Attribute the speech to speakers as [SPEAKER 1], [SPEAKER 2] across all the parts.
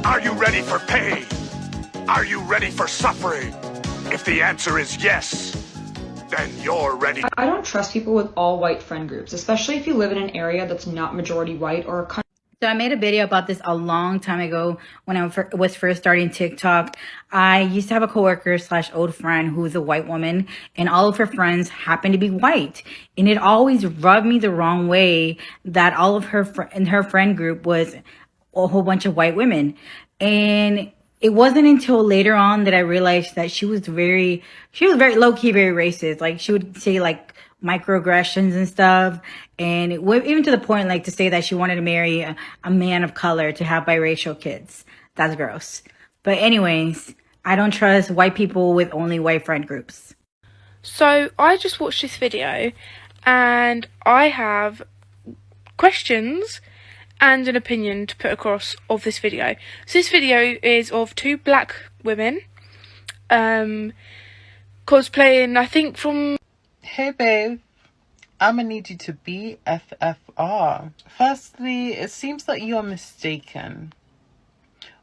[SPEAKER 1] Are you ready for pain? Are you ready for suffering? If the answer is yes, then you're ready.
[SPEAKER 2] I don't trust people with all white friend groups, especially if you live in an area that's not majority white or a country.
[SPEAKER 3] So I made a video about this a long time ago when I was first starting TikTok. I used to have a coworker / old friend who was a white woman, and all of her friends happened to be white. And it always rubbed me the wrong way that all of her in her friend group was a whole bunch of white women. And it wasn't until later on that I realized that she was very low-key, very racist. Like, she would say like microaggressions and stuff, and even to the point like to say that she wanted to marry a man of color to have biracial kids. That's gross. But anyways, I don't trust white people with only white friend groups.
[SPEAKER 4] So I just watched this video and I have questions and an opinion to put across of this video. So this video is of two black women cosplaying, I think, from...
[SPEAKER 5] Hey babe, I'ma need you to be FFR. Firstly, it seems that you are mistaken.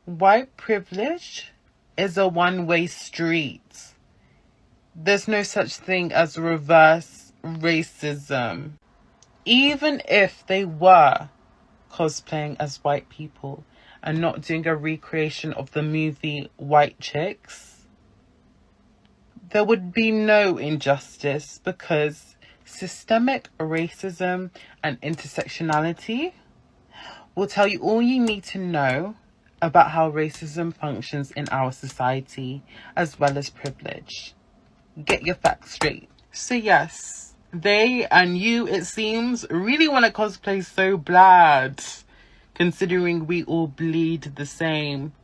[SPEAKER 5] White privilege is a one-way street. There's no such thing as reverse racism. Even if they were cosplaying as white people and not doing a recreation of the movie White Chicks, there would be no injustice because systemic racism and intersectionality will tell you all you need to know about how racism functions in our society, as well as privilege. Get your facts straight. So yes, they and you, it seems, really want to cosplay so bad, considering we all bleed the same.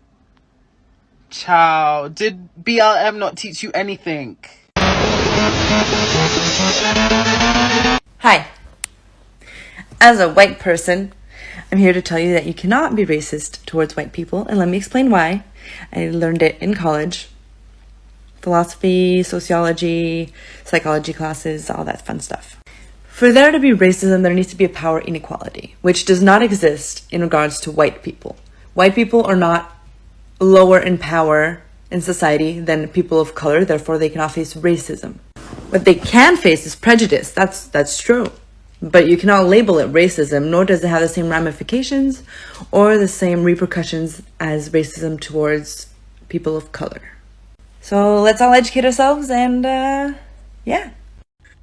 [SPEAKER 5] Ciao. Did BLM not teach you anything?
[SPEAKER 6] Hi. As a white person, I'm here to tell you that you cannot be racist towards white people, and let me explain why. I learned it in college. Philosophy, sociology, psychology classes, all that fun stuff. For there to be racism, there needs to be a power inequality, which does not exist in regards to white people. White people are not lower in power in society than people of color, therefore they cannot face racism. What they can face is prejudice. That's true. But you cannot label it racism, nor does it have the same ramifications or the same repercussions as racism towards people of color. So let's all educate ourselves and, yeah.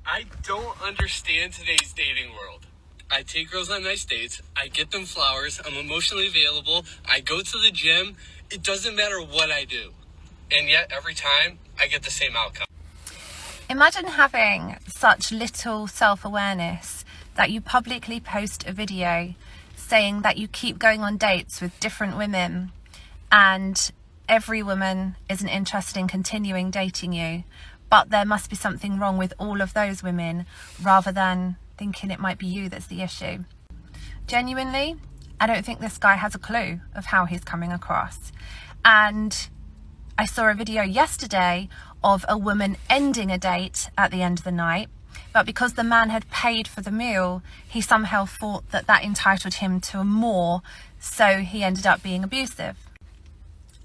[SPEAKER 7] I don't understand today's dating world. I take girls on nice dates, I get them flowers, I'm emotionally available, I go to the gym, it doesn't matter what I do. And yet, every time, I get the same outcome.
[SPEAKER 8] Imagine having such little self-awareness that you publicly post a video saying that you keep going on dates with different women and every woman isn't interested in continuing dating you, but there must be something wrong with all of those women rather than thinking it might be you that's the issue. Genuinely, I don't think this guy has a clue of how he's coming across. And I saw a video yesterday of a woman ending a date at the end of the night, but because the man had paid for the meal, he somehow thought that that entitled him to more, so he ended up being abusive.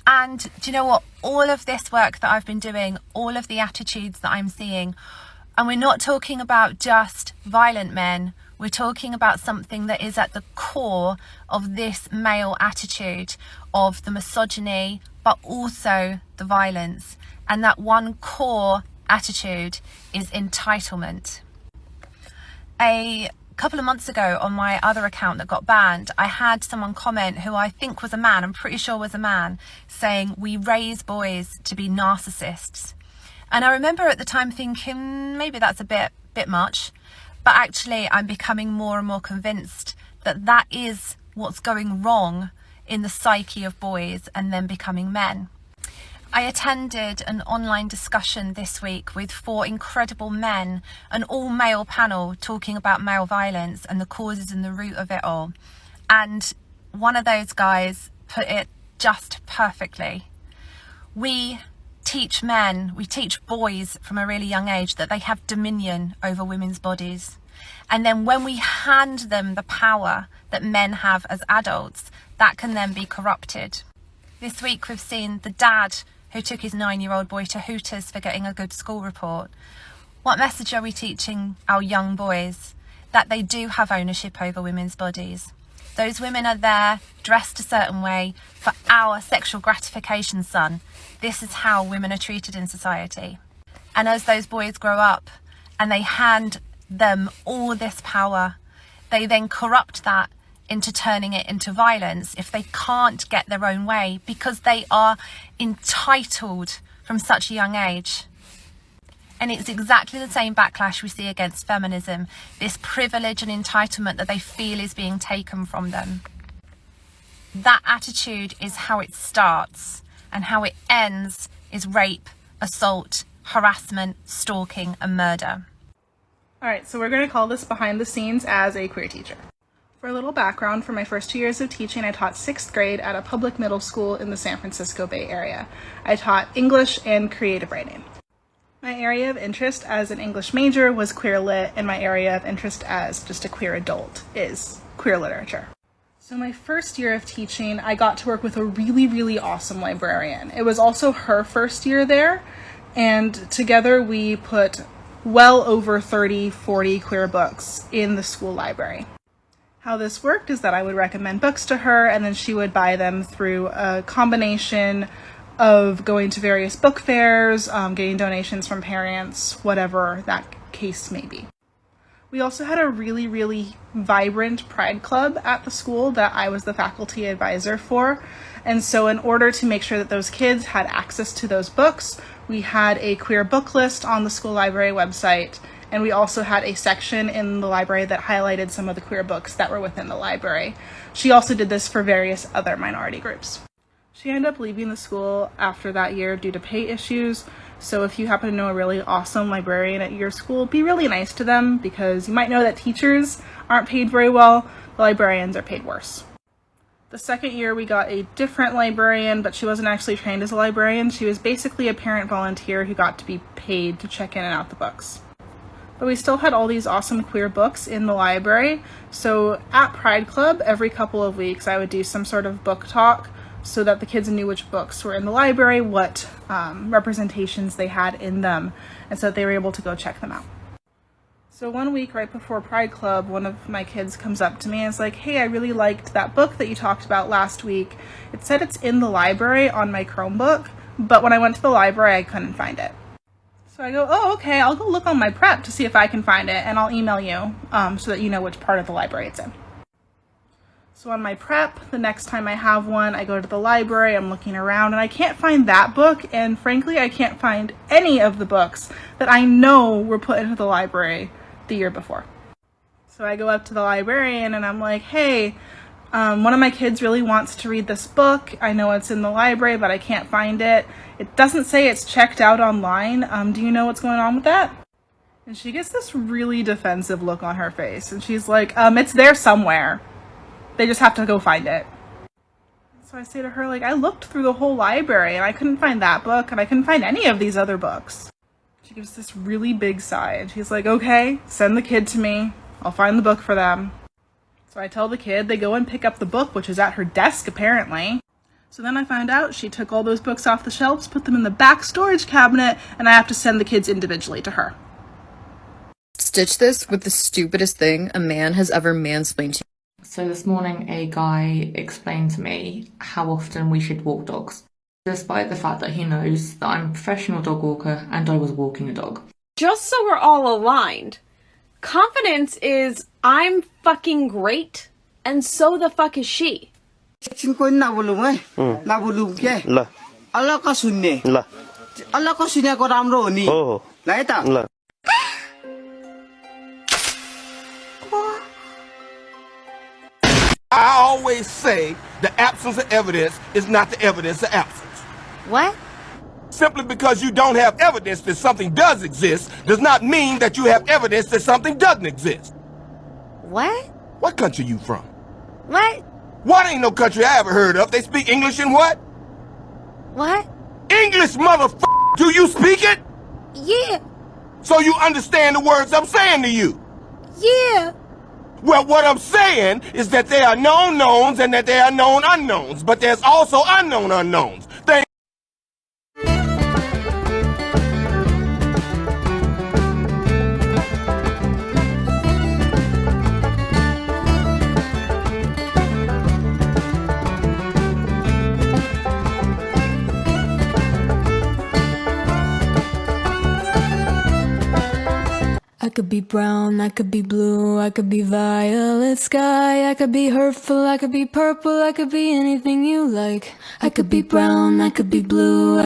[SPEAKER 8] And do you know what? All of this work that I've been doing, all of the attitudes that I'm seeing, and we're not talking about just violent men, we're talking about something that is at the core of this male attitude of the misogyny, but also the violence. And that one core attitude is entitlement. A couple of months ago on my other account that got banned, I had someone comment who I think was a man, I'm pretty sure was a man, saying we raise boys to be narcissists. And I remember at the time thinking maybe that's a bit much, but actually I'm becoming more and more convinced that that is what's going wrong in the psyche of boys and then becoming men. I attended an online discussion this week with 4 incredible men, an all-male panel talking about male violence and the causes and the root of it all. And one of those guys put it just perfectly. We teach boys from a really young age that they have dominion over women's bodies. And then when we hand them the power that men have as adults, that can then be corrupted. This week we've seen the dad who took his 9-year-old boy to Hooters for getting a good school report. What message are we teaching our young boys? That they do have ownership over women's bodies. Those women are there, dressed a certain way, for our sexual gratification, son. This is how women are treated in society. And as those boys grow up and they hand them all this power, they then corrupt that into turning it into violence if they can't get their own way because they are entitled from such a young age. And it's exactly the same backlash we see against feminism, this privilege and entitlement that they feel is being taken from them. That attitude is how it starts, and how it ends is rape, assault, harassment, stalking and murder.
[SPEAKER 9] Alright, so we're going to call this behind the scenes as a queer teacher. For a little background, for my first 2 years of teaching, I taught 6th grade at a public middle school in the San Francisco Bay Area. I taught English and creative writing. My area of interest as an English major was queer lit, and my area of interest as just a queer adult is queer literature. So my first year of teaching, I got to work with a really, really awesome librarian. It was also her first year there, and together we put well over 30, 40 queer books in the school library. How this worked is that I would recommend books to her, and then she would buy them through a combination of going to various book fairs, getting donations from parents, whatever that case may be. We also had a really, really vibrant pride club at the school that I was the faculty advisor for. And so in order to make sure that those kids had access to those books, we had a queer book list on the school library website. And we also had a section in the library that highlighted some of the queer books that were within the library. She also did this for various other minority groups. She ended up leaving the school after that year due to pay issues, so if you happen to know a really awesome librarian at your school, be really nice to them, because you might know that teachers aren't paid very well, the librarians are paid worse. The second year we got a different librarian, but she wasn't actually trained as a librarian. She was basically a parent volunteer who got to be paid to check in and out the books. But we still had all these awesome queer books in the library, so at Pride Club, every couple of weeks I would do some sort of book talk, so that the kids knew which books were in the library, what representations they had in them, and so that they were able to go check them out. So one week right before Pride Club, one of my kids comes up to me and is like, hey, I really liked that book that you talked about last week. It said it's in the library on my Chromebook, but when I went to the library, I couldn't find it. So I go, oh, okay, I'll go look on my prep to see if I can find it, and I'll email you so that you know which part of the library it's in. So on my prep, the next time I have one, I go to the library, I'm looking around, and I can't find that book, and frankly, I can't find any of the books that I know were put into the library the year before. So I go up to the librarian, and I'm like, hey, one of my kids really wants to read this book. I know it's in the library, but I can't find it. It doesn't say it's checked out online. Do you know what's going on with that? And she gets this really defensive look on her face, and she's like, it's there somewhere. They just have to go find it. So I say to her, like, I looked through the whole library and I couldn't find that book and I couldn't find any of these other books. She gives this really big sigh and she's like, okay, send the kid to me. I'll find the book for them. So I tell the kid, they go and pick up the book, which is at her desk apparently. So then I find out she took all those books off the shelves, put them in the back storage cabinet, and I have to send the kids individually to her.
[SPEAKER 10] Stitch this with the stupidest thing a man has ever mansplained to you.
[SPEAKER 11] So this morning a guy explained to me how often we should walk dogs, despite the fact that he knows that I'm a professional dog walker and I was walking a dog.
[SPEAKER 12] Just so we're all aligned, confidence is I'm fucking great and so the fuck is she.
[SPEAKER 1] I always say the absence of evidence is not the evidence of absence.
[SPEAKER 8] What?
[SPEAKER 1] Simply because you don't have evidence that something does exist does not mean that you have evidence that something doesn't exist.
[SPEAKER 8] What?
[SPEAKER 1] What country you from?
[SPEAKER 8] What?
[SPEAKER 1] What ain't no country I ever heard of. They speak English in what?
[SPEAKER 8] What?
[SPEAKER 1] English, motherfucker! Do you speak it?
[SPEAKER 8] Yeah.
[SPEAKER 1] So you understand the words I'm saying to you?
[SPEAKER 8] Yeah.
[SPEAKER 13] Well, what I'm saying is that there are known knowns and that there are known unknowns, but there's also unknown unknowns.
[SPEAKER 14] I could be brown, I could be blue, I could be violet sky, I could be hurtful, I could be purple, I could be anything you like. I could be brown, I could be blue.